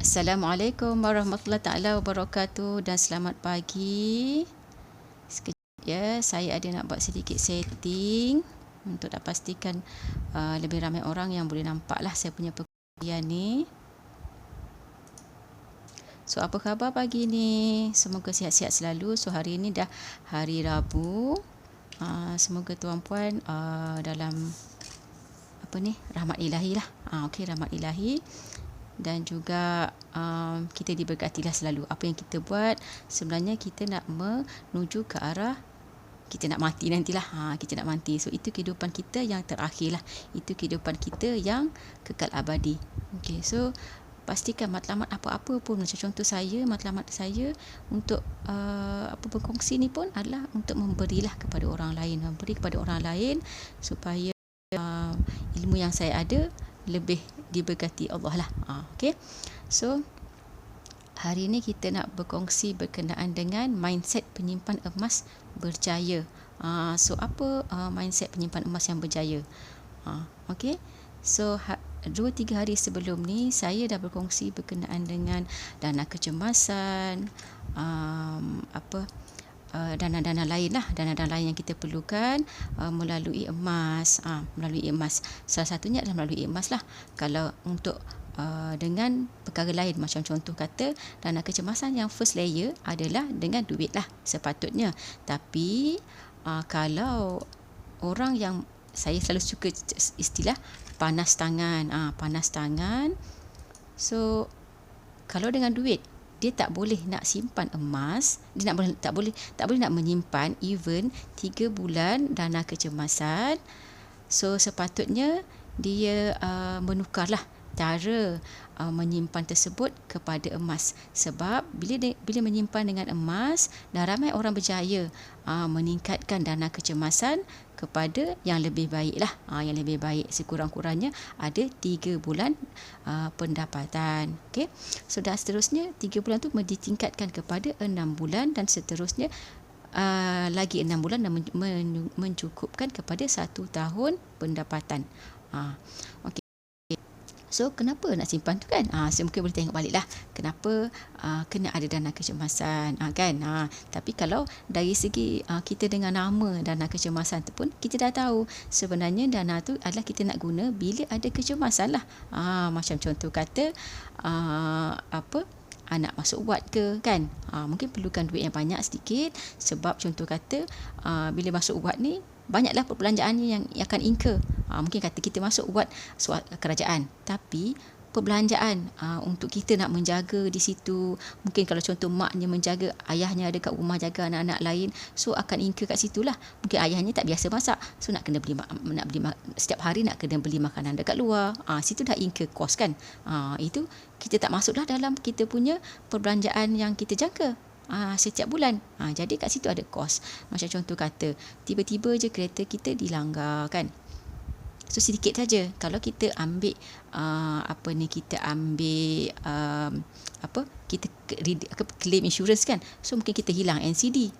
Assalamualaikum warahmatullahi taala wabarakatuh dan selamat pagi. Sekejap ya, saya ada nak buat sedikit setting untuk nak pastikan lebih ramai orang yang boleh nampak lah saya punya perkongsian ni. So, apa khabar pagi ni? Semoga sihat-sihat selalu. So, hari ni dah hari Rabu. Semoga tuan-puan dalam rahmat ilahi lah. Okey, rahmat ilahi. Dan juga kita diberkatilah selalu. Apa yang kita buat sebenarnya kita nak menuju ke arah kita nak mati nantilah. Kita nak mati. So itu kehidupan kita yang terakhir lah. Itu kehidupan kita yang kekal abadi. Okey, so pastikan matlamat apa-apa pun, macam contoh saya, matlamat saya untuk berkongsi ni pun adalah untuk memberilah kepada orang lain, memberi kepada orang lain supaya ilmu yang saya ada lebih diberkati Allah lah. Okey. So hari ini kita nak berkongsi berkenaan dengan mindset penyimpan emas berjaya. So apa mindset penyimpan emas yang berjaya? Okey. So 2-3 hari sebelum ni saya dah berkongsi berkenaan dengan dana kecemasan, dana-dana lain lah, dana-dana lain yang kita perlukan melalui emas. Salah satunya adalah melalui emas lah. Kalau untuk dengan perkara lain, macam contoh kata dana kecemasan yang first layer adalah dengan duit lah sepatutnya. Tapi kalau orang yang, saya selalu suka istilah panas tangan. So kalau dengan duit dia tak boleh nak simpan emas, dia tak boleh nak menyimpan even 3 bulan dana kecemasan. So sepatutnya dia menukarlah cara menyimpan tersebut kepada emas. Sebab bila menyimpan dengan emas, dah ramai orang berjaya meningkatkan dana kecemasan kepada yang lebih baik lah. Yang lebih baik sekurang-kurangnya ada 3 bulan pendapatan. Okay? So dah seterusnya 3 bulan tu ditingkatkan kepada 6 bulan dan seterusnya lagi 6 bulan dan mencukupkan kepada 1 tahun pendapatan. Okay. So kenapa nak simpan tu kan? So mungkin boleh tengok balik lah kenapa kena ada dana kecemasan kan. Tapi kalau dari segi kita dengan nama dana kecemasan tu pun kita dah tahu sebenarnya dana tu adalah kita nak guna bila ada kecemasan lah. Macam contoh kata anak masuk wad ke kan, mungkin perlukan duit yang banyak sedikit. Sebab contoh kata bila masuk wad ni banyaklah perbelanjaannya yang akan incur. Mungkin kata kita masuk wad kerajaan, tapi perbelanjaan untuk kita nak menjaga di situ, mungkin kalau contoh maknya menjaga, ayahnya ada kat rumah jaga anak-anak lain, so akan incur kat situlah. Mungkin ayahnya tak biasa masak, so nak beli setiap hari nak kena beli makanan dekat luar. Situ dah incur kos kan. Itu kita tak masuklah dalam kita punya perbelanjaan yang kita jangka setiap bulan. Jadi kat situ ada kos. Macam contoh kata tiba-tiba je kereta kita dilanggar kan, so sedikit saja. Kalau kita ambil kita claim insurance kan, so mungkin kita hilang NCD.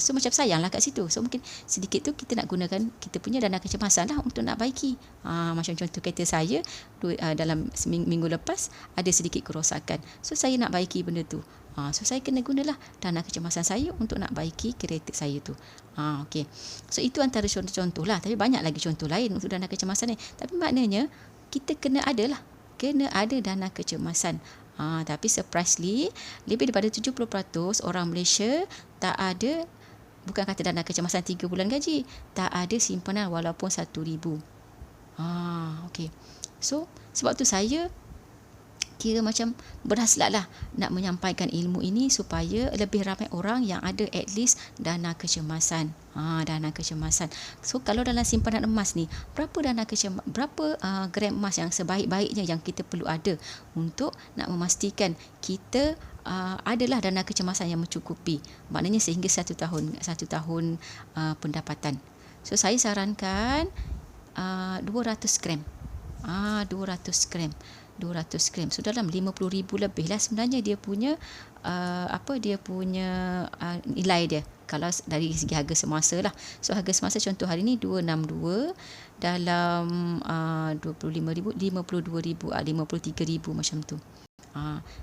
So macam sayanglah kat situ. So mungkin sedikit tu kita nak gunakan kita punya dana kecemasan lah untuk nak baiki. Macam contoh kereta saya dalam minggu lepas ada sedikit kerosakan, so saya nak baiki benda tu. So saya kena gunalah dana kecemasan saya untuk nak baiki kereta saya tu. Okay. So itu antara contoh-contoh lah. Tapi banyak lagi contoh lain untuk dana kecemasan ni. Tapi maknanya kita kena ada dana kecemasan. Tapi surprisingly lebih daripada 70% orang Malaysia tak ada, bukan kata dana kecemasan 3 bulan gaji, tak ada simpanan walaupun 1,000. Okay. So sebab tu saya kira macam berhasrat lah nak menyampaikan ilmu ini supaya lebih ramai orang yang ada at least dana kecemasan. Dana kecemasan. So kalau dalam simpanan emas ni, berapa gram emas yang sebaik-baiknya yang kita perlu ada untuk nak memastikan kita adalah dana kecemasan yang mencukupi. Maknanya sehingga 1 tahun pendapatan. So saya sarankan 200 gram. 200 gram. So dalam 50,000 lebih lah sebenarnya dia punya nilai dia. Kalau dari segi harga semasa lah. So harga semasa contoh hari ni 262 dalam 25,000, 52,000, 53,000 macam tu.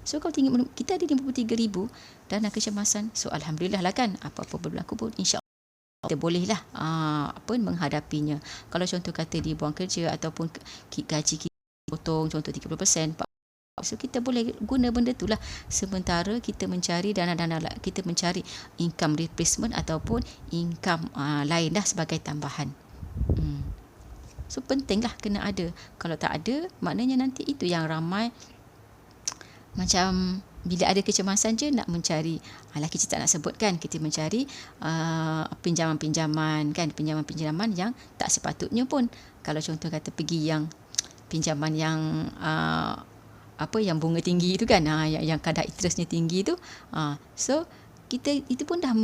So kalau tinggi, kita ada 53,000 dana kecemasan. So alhamdulillah lah kan, apa-apa berlaku pun insya kita bolehlah menghadapinya. Kalau contoh kata dibuang kerja ataupun gaji kita potong contoh 30%, so kita boleh guna benda tu lah sementara kita mencari dana-dana, kita mencari income replacement ataupun income lain dah sebagai tambahan. So penting lah kena ada. Kalau tak ada, maknanya nanti itu yang ramai macam bila ada kecemasan je nak mencari, kita tak nak sebut kan, kita mencari pinjaman-pinjaman kan, pinjaman-pinjaman yang tak sepatutnya pun. Kalau contoh kata pergi yang pinjaman yang yang bunga tinggi tu kan, yang kadar interestnya tinggi tu, so kita itu pun dah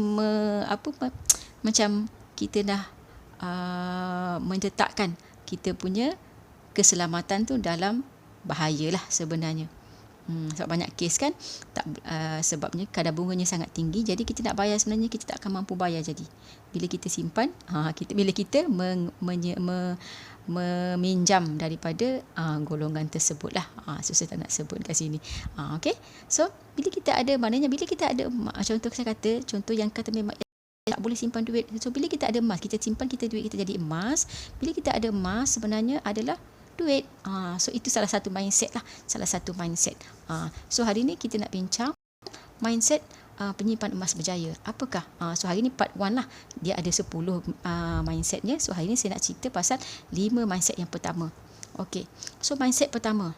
macam kita dah menletakkan kita punya keselamatan tu dalam bahaya lah sebenarnya. Sebab banyak kes kan, sebabnya kadar bunganya sangat tinggi, jadi kita nak bayar sebenarnya kita tak akan mampu bayar. Jadi bila kita simpan, bila kita meminjam daripada golongan tersebut lah, susah tak nak sebut kat sini. Okay, so bila kita ada, maknanya bila kita ada, contoh saya kata, contoh yang kata memang tak boleh simpan duit. So bila kita ada emas, kita simpan kita duit kita jadi emas. Bila kita ada emas sebenarnya adalah duit. So itu salah satu mindset lah, so hari ni kita nak bincang mindset penyimpan emas berjaya. Apakah? So hari ni part 1 lah, dia ada 10 mindsetnya. So hari ni saya nak cerita pasal 5 mindset yang pertama. Okay, so mindset pertama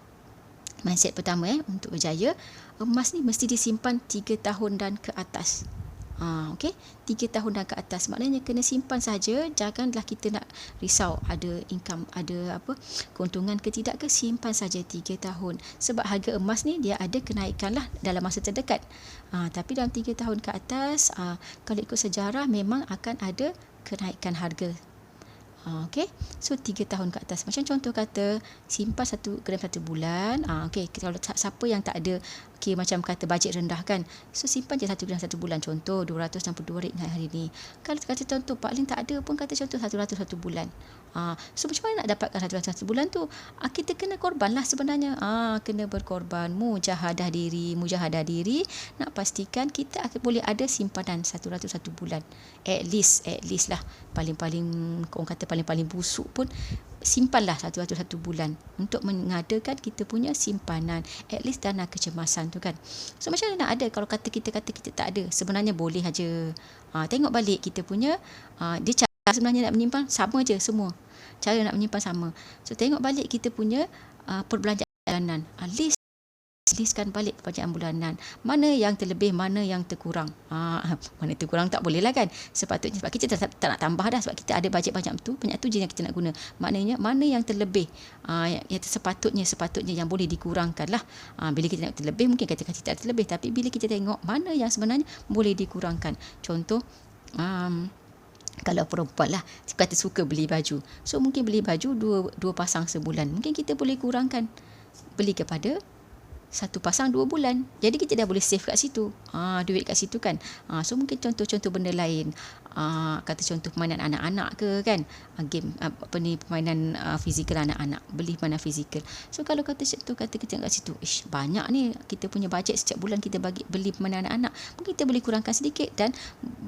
untuk berjaya, emas ni mesti disimpan 3 tahun dan ke atas. Okey, 3 tahun dan ke atas, maknanya kena simpan saja. Janganlah kita nak risau ada income, ada keuntungan ke tidak ke, simpan saja 3 tahun. Sebab harga emas ni dia ada kenaikan lah dalam masa terdekat. Tapi dalam 3 tahun ke atas, kalau ikut sejarah memang akan ada kenaikan harga. Okey, so 3 tahun ke atas. Macam contoh kata simpan 1 gram 1 bulan. Okey, kalau siapa yang tak ada, macam kata bajet rendah kan, so simpan je 1 gram 1 bulan, contoh RM262 hari ni. Kalau kata contoh paling tak ada pun, kata contoh 100 1 bulan. So macam mana nak dapatkan 100 1 bulan tu? Kita kena korban lah sebenarnya. Kena berkorban, mujahadah diri, nak pastikan kita akan boleh ada simpanan 100 1 bulan. At least lah, paling-paling orang kata paling busuk pun simpanlah 100 1 bulan untuk mengadakan kita punya simpanan, at least dana kecemasan tu kan. So macam mana nak ada kalau kita tak ada? Sebenarnya boleh aja. Tengok balik kita punya, dia cara sebenarnya nak menyimpan sama je semua. Cara nak menyimpan sama. So tengok balik kita punya perbelanjaan bulanan. Listkan balik perbelanjaan bulanan. Mana yang terlebih, mana yang terkurang. Mana terkurang tak boleh lah kan. Sepatutnya, sebab kita tak nak tambah dah, sebab kita ada bajet banyak tu je yang kita nak guna. Maknanya mana yang terlebih, yang sepatutnya yang boleh dikurangkan lah. Bila kita nak terlebih, mungkin kata tak terlebih, tapi bila kita tengok mana yang sebenarnya boleh dikurangkan. Contoh, kalau perempuan lah, kata suka beli baju, so mungkin beli baju dua pasang sebulan, mungkin kita boleh kurangkan beli kepada 1 pasang 2 bulan. Jadi kita dah boleh save kat situ, duit kat situ kan. So mungkin contoh-contoh benda lain, kata contoh permainan anak-anak ke kan, game permainan fizikal anak-anak, beli permainan fizikal. So kalau kata kita kat situ, banyak ni kita punya bajet setiap bulan kita beli permainan anak-anak, mungkin kita boleh kurangkan sedikit dan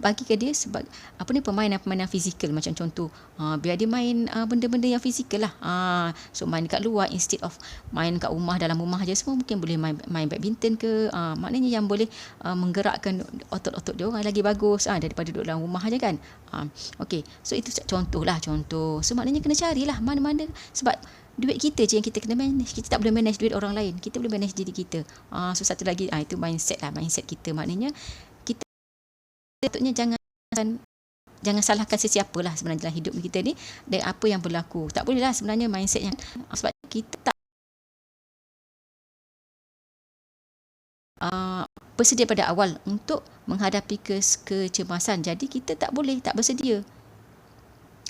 bagi ke dia sebagai permainan fizikal. Macam contoh, biar dia main benda-benda yang fizikal lah. So main kat luar instead of main kat rumah, dalam rumah je semua, mungkin boleh main badminton ke, maknanya yang boleh menggerakkan otot-otot dia orang lagi bagus daripada duduk dalam rumah aja kan. Okey, so itu contoh. So maknanya kena carilah mana-mana, sebab duit kita je yang kita kena manage. Kita tak boleh manage duit orang lain, kita boleh manage diri kita. So satu lagi, itu mindset kita. Maknanya kita patutnya jangan salahkan sesiapa lah sebenarnya dalam hidup kita ni dan apa yang berlaku. Tak boleh lah sebenarnya mindsetnya, sebab kita tak bersedia pada awal untuk menghadapi kecemasan. Jadi kita tak bersedia.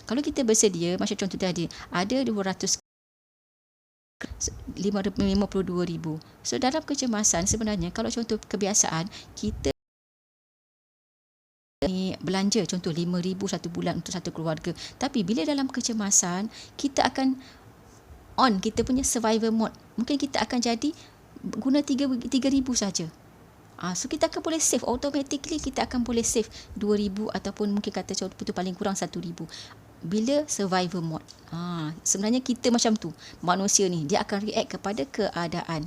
Kalau kita bersedia, macam contoh tadi, ada 52,000. So dalam kecemasan sebenarnya, kalau contoh kebiasaan kita belanja contoh 5,000 satu bulan untuk satu keluarga, tapi bila dalam kecemasan kita akan on kita punya survival mode, mungkin kita akan jadi guna 3,000 saja. So kita akan boleh save, automatically kita akan boleh save 2,000 ataupun mungkin kata contoh paling kurang 1,000 bila survival mode. Sebenarnya kita macam tu, manusia ni dia akan react kepada keadaan.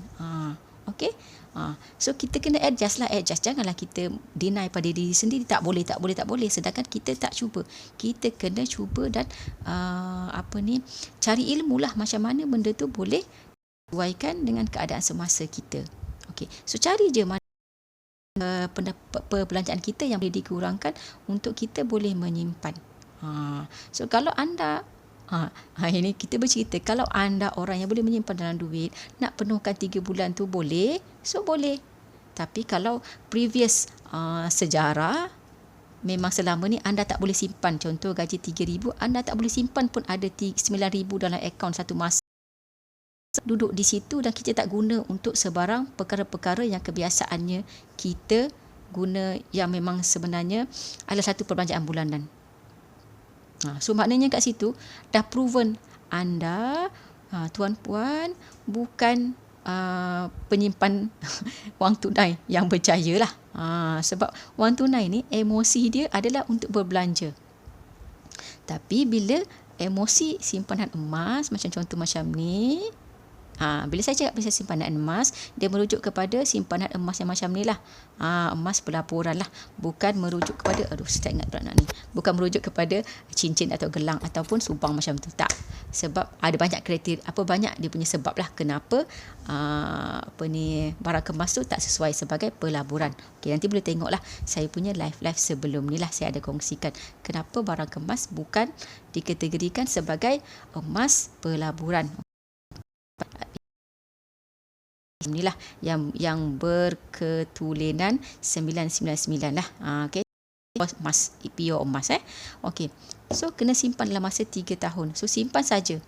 Okey. So kita kena adjust. Janganlah kita deny pada diri sendiri, tak boleh, sedangkan kita tak cuba. Kita kena cuba dan cari ilmu lah macam mana benda tu boleh sesuaikan dengan keadaan semasa kita. Okey. So cari je mana perbelanjaan kita yang boleh dikurangkan untuk kita boleh menyimpan. So kalau anda ini kita bercerita, kalau anda orang yang boleh menyimpan dalam duit, nak penuhkan 3 bulan tu boleh, so boleh. Tapi kalau previous sejarah, memang selama ni anda tak boleh simpan, contoh gaji 3,000, anda tak boleh simpan pun ada 9,000 dalam akaun satu masa. Duduk di situ dan kita tak guna untuk sebarang perkara-perkara yang kebiasaannya kita guna, yang memang sebenarnya adalah satu perbelanjaan bulanan. So maknanya kat situ dah proven anda, tuan-puan, bukan penyimpan wang tunai yang berjaya lah. Sebab wang tunai ni emosi dia adalah untuk berbelanja. Tapi bila emosi simpanan emas, macam contoh macam ni, bila saya cakap pasal simpanan emas, dia merujuk kepada simpanan emas yang macam ni lah. Emas pelaburan lah. Bukan merujuk kepada, saya tak ingat pula nak ni. Bukan merujuk kepada cincin atau gelang ataupun subang macam tu. Tak. Sebab ada banyak kriteria, banyak dia punya sebab lah kenapa barang kemas tu tak sesuai sebagai pelaburan. Okay, nanti boleh tengok lah saya punya live sebelum ni lah, saya ada kongsikan kenapa barang kemas bukan dikategorikan sebagai emas pelaburan. Inilah yang berketulinan 999 lah. Okey. Emas, pure emas Okey. So kena simpan dalam masa 3 tahun. So simpan saja.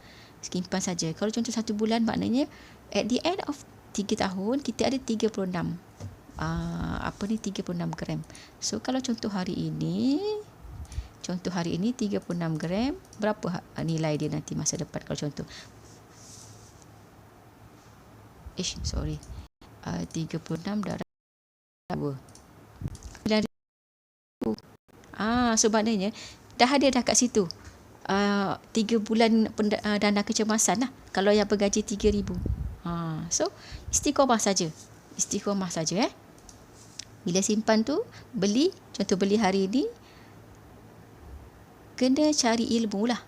Kalau contoh 1 bulan, maknanya at the end of 3 tahun kita ada 36. 36 gram. So kalau contoh hari ini 36 gram, berapa nilai dia nanti masa depan kalau contoh 36 darab 2. So maknanya dah ada kat situ 3 bulan dana kecemasan lah kalau yang bergaji 3,000. So istiqomah saja. Bila simpan tu, beli hari ni, kena cari ilmu lah.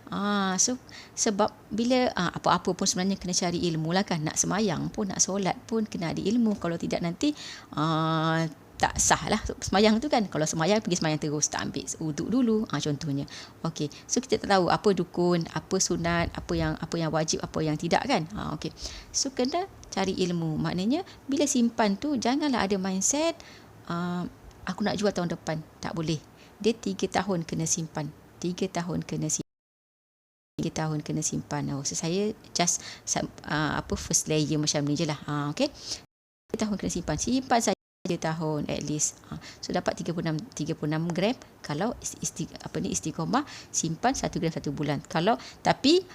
So sebab bila apa-apa pun sebenarnya kena cari ilmu lah kan. Nak semayang pun, nak solat pun kena ada ilmu. Kalau tidak nanti tak sah lah semayang tu kan. Kalau semayang, pergi semayang terus, tak ambil wuduk dulu, contohnya. Okey. So kita tak tahu apa dukun, apa sunat, apa yang wajib, apa yang tidak kan. Okey. So kena cari ilmu. Maknanya bila simpan tu janganlah ada mindset aku nak jual tahun depan. Tak boleh. Dia 3 tahun kena simpan. 3 tahun kena simpan. So saya just first layer macam ni je lah. Okey. 3 tahun kena simpan saja tahun at least. So dapat 36 gram kalau istiqomah simpan 1 gram 1 bulan. Kalau tapi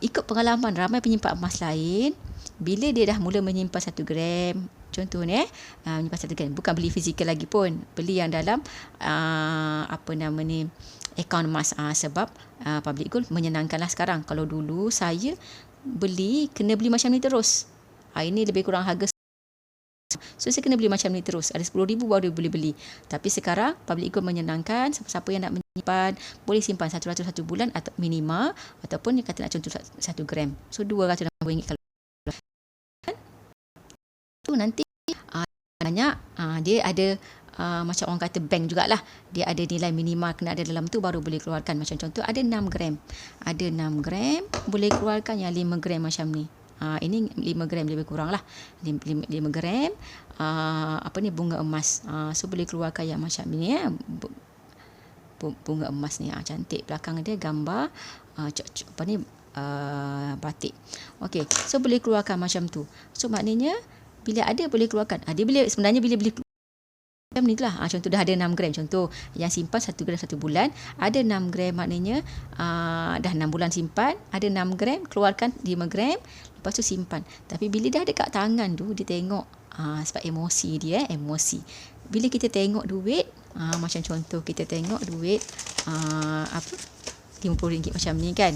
ikut pengalaman ramai penyimpan emas lain, bila dia dah mula menyimpan 1 gram, contohnya menyimpan 1 gram, bukan beli fizikal lagi pun, beli yang dalam akaun emas. Sebab public gold menyenangkanlah sekarang. Kalau dulu saya beli, kena beli macam ni terus. Ini lebih kurang harga, so saya kena beli macam ni terus. Ada 10,000 baru boleh beli. Tapi sekarang public gold menyenangkan. Siapa-siapa yang nak menyimpan boleh simpan 100 1 bulan atau minima, ataupun yang kata nak contoh 1 gram, so RM260 kalau tu nanti banyak dia ada macam orang kata bank jugalah, dia ada nilai minima kena ada dalam tu baru boleh keluarkan. Macam contoh ada 6 gram boleh keluarkan yang 5 gram macam ni. Ini 5 gram lebih kurang lah, 5 gram bunga emas. So boleh keluarkan yang macam ni bunga emas ni. Cantik, belakang dia gambar batik. Okey, so boleh keluarkan macam tu. So maknanya bila ada boleh keluarkan. Dia sebenarnya bila beli Macam ni lah. Contoh dah ada 6 gram. Contoh yang simpan 1 gram 1 bulan. Ada 6 gram maknanya dah 6 bulan simpan. Ada 6 gram, keluarkan 5 gram. Lepas tu simpan. Tapi bila dah dekat tangan tu, dia tengok sebab emosi dia. Emosi. Bila kita tengok duit, macam contoh kita tengok duit RM50 macam ni kan.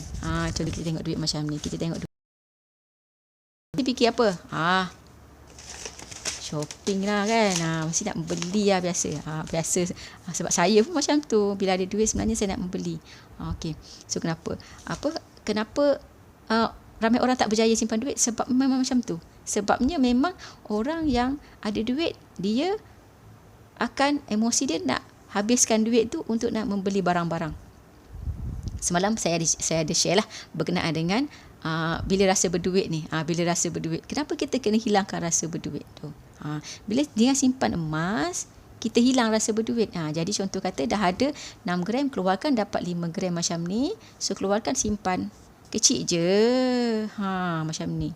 Contoh kita tengok duit macam ni. Kita tengok duit. Kita fikir apa? Shopping lah kan. Mesti nak membeli lah biasa. Biasa sebab saya pun macam tu. Bila ada duit sebenarnya saya nak membeli. Okey. So kenapa? Kenapa ramai orang tak berjaya simpan duit? Sebab memang macam tu. Sebabnya memang orang yang ada duit, dia akan emosi dia nak habiskan duit tu untuk nak membeli barang-barang. Semalam saya ada share lah berkenaan dengan bila rasa berduit ni. Bila rasa berduit. Kenapa kita kena hilangkan rasa berduit tu? Bila dengan simpan emas, kita hilang rasa berduit. Jadi contoh kata dah ada 6 gram, keluarkan dapat 5 gram macam ni. So keluarkan simpan. Kecil je. Macam ni.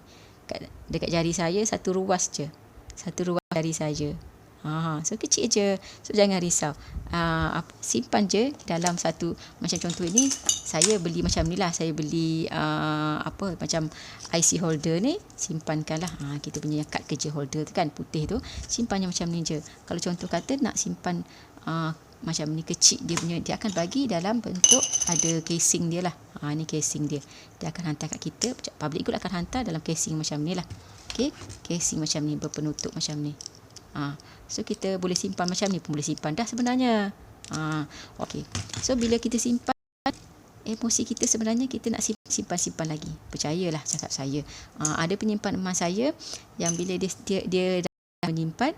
Dekat jari saya satu ruas je. Satu ruas jari saja. So kecil je. So jangan risau. Simpan je dalam satu. Macam contoh ini saya beli macam ni lah. Saya beli macam IC holder ni, simpankanlah. Kita punya kad kerja holder tu kan, putih tu, simpannya macam ni je. Kalau contoh kata nak simpan macam ni kecil, dia akan bagi dalam bentuk ada casing dia lah. Ni casing dia. Dia akan hantar kat kita. Public good akan hantar dalam casing macam ni lah. Okay, casing macam ni, berpenutup macam ni. So kita boleh simpan macam ni pun boleh simpan dah sebenarnya. Okay. So bila kita simpan, emosi kita sebenarnya kita nak simpan lagi. Percayalah cakap saya. Ada penyimpan emas saya yang bila dia dah menyimpan,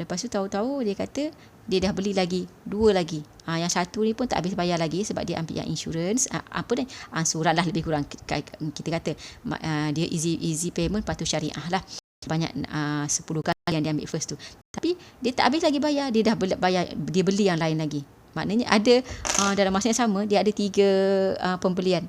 lepas tu tahu-tahu dia kata dia dah beli lagi 2 lagi. Yang satu ni pun tak habis bayar lagi sebab dia ambil yang insurance, ansuran lah lebih kurang kita kata. Dia easy payment patuh syariah lah. Banyak 10 kali yang dia ambil first tu. Tapi dia tak habis lagi bayar, dia dah bayar, dia beli yang lain lagi. Maknanya ada dalam masa yang sama dia ada 3 pembelian.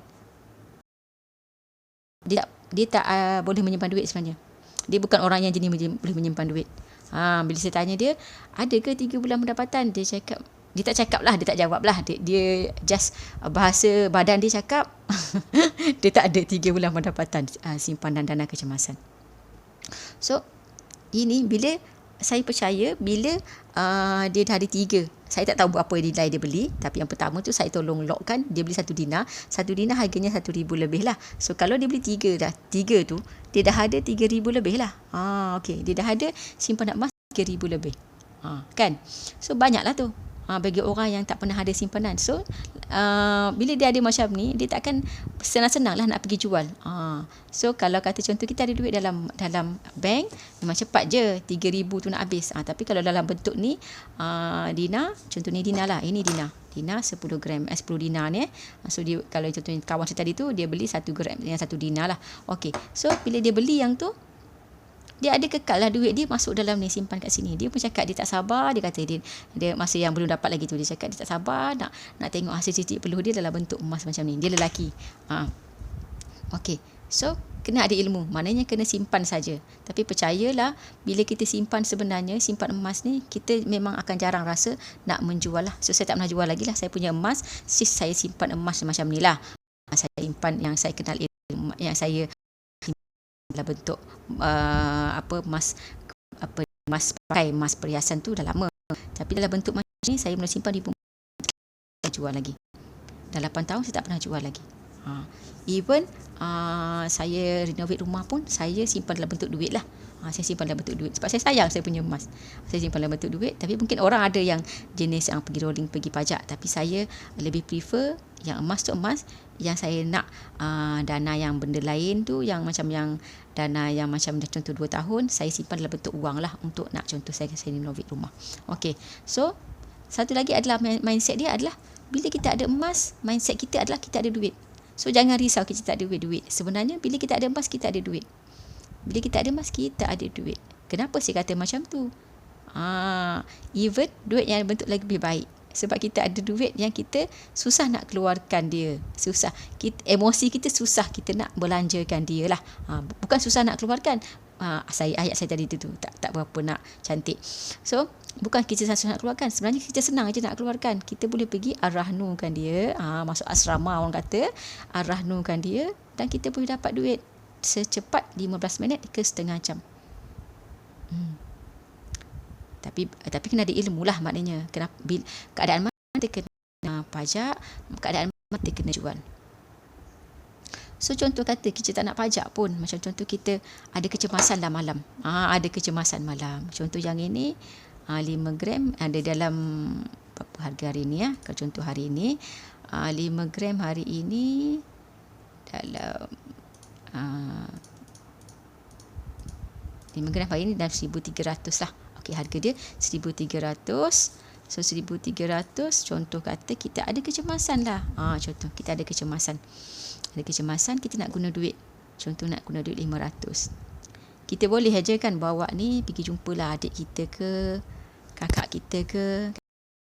Dia tak boleh menyimpan duit sebenarnya. Dia bukan orang yang jenis boleh menyimpan duit. Bila saya tanya dia, ada ke 3 bulan pendapatan? Dia tak cakap lah, dia tak jawab lah. Dia just bahasa badan dia cakap dia tak ada 3 bulan pendapatan simpanan dana kecemasan. So ini bila saya percaya, bila dia dah ada 3, saya tak tahu berapa nilai dia beli, tapi yang pertama tu saya tolong lockkan, dia beli 1 dinar. 1 dinar harganya 1,000 lebih lah. So kalau dia beli 3 tu, dia dah ada 3,000 lebih lah. Okay, dia dah ada simpanan emas 3,000 lebih. Kan? So banyaklah tu. Bagi orang yang tak pernah ada simpanan. So bila dia ada macam ni, dia takkan senang-senang lah nak pergi jual. So kalau kata contoh kita ada duit dalam bank, memang cepat je 3,000 tu nak habis. Tapi kalau dalam bentuk ni dinar, contoh ni dinar lah, ini dinar 10 gram 10 dinar ni. So dia, kalau contohnya kawan saya tadi tu, dia beli 1 gram yang 1 dinar lah. Okay, so bila dia beli yang tu, dia ada kekal lah duit dia masuk dalam ni, simpan kat sini. Dia pun cakap dia tak sabar, dia kata dia masa yang belum dapat lagi tu, dia cakap dia tak sabar nak tengok hasil titik peluh dia dalam bentuk emas macam ni. Dia lelaki. Okay, so kena ada ilmu, maknanya kena simpan saja. Tapi percayalah, bila kita simpan, sebenarnya simpan emas ni, kita memang akan jarang rasa nak menjual lah. So saya tak pernah jual lagi lah. Saya punya emas, saya simpan emas macam ni lah. Saya simpan yang saya kenal, yang saya dalam bentuk emas pakai, emas perhiasan tu dah lama. Tapi dalam bentuk macam ni saya mula simpan, di jual lagi. Dah 8 tahun saya tak pernah jual lagi. Even saya renovate rumah pun saya simpan dalam bentuk duit lah. Saya simpan dalam bentuk duit sebab saya sayang saya punya emas. Saya simpan dalam bentuk duit. Tapi mungkin orang ada yang jenis yang pergi rolling, pergi pajak. Tapi saya lebih prefer yang emas tu emas. Yang saya nak dana yang benda lain tu, yang macam yang dana yang macam contoh 2 tahun, saya simpan dalam bentuk wang lah untuk nak contoh saya renovate rumah. Okay, so satu lagi adalah mindset dia adalah bila kita ada emas, mindset kita adalah kita ada duit. So jangan risau kita tak ada duit. Sebenarnya bila kita ada emas, kita ada duit. Bila kita ada emas, kita ada duit. Kenapa saya kata macam tu? Even duit yang bentuk lagi lebih baik. Sebab kita ada duit yang kita susah nak keluarkan dia. Susah. Emosi kita susah kita nak belanjakan dia lah. Bukan susah nak keluarkan. ayat saya tadi tu tak berapa nak cantik. So bukan kita nak keluarkan, sebenarnya kita senang aja nak keluarkan. Kita boleh pergi arahnukan dia, masuk asrama orang kata, arahnukan dia, dan kita boleh dapat duit secepat 15 minit ke setengah jam. Tapi kena ada ilmu lah, maknanya keadaan mana kita kena pajak, keadaan mana kita kena jual. So contoh kata kita tak nak pajak pun, macam contoh kita ada kecemasan dah malam, ada kecemasan malam. Contoh yang ini 5 gram ada dalam berapa harga hari ini Kalau contoh hari ini 5 gram hari ini dalam 5 gram hari ini dalam 1,300 lah. Okey, harga dia 1,300. So 1,300, contoh kata kita ada kecemasan lah. Contoh kita ada kecemasan, kita nak guna duit. Contoh nak guna duit 500. Kita boleh aja kan bawa ni pergi jumpalah adik kita ke, kakak kita ke,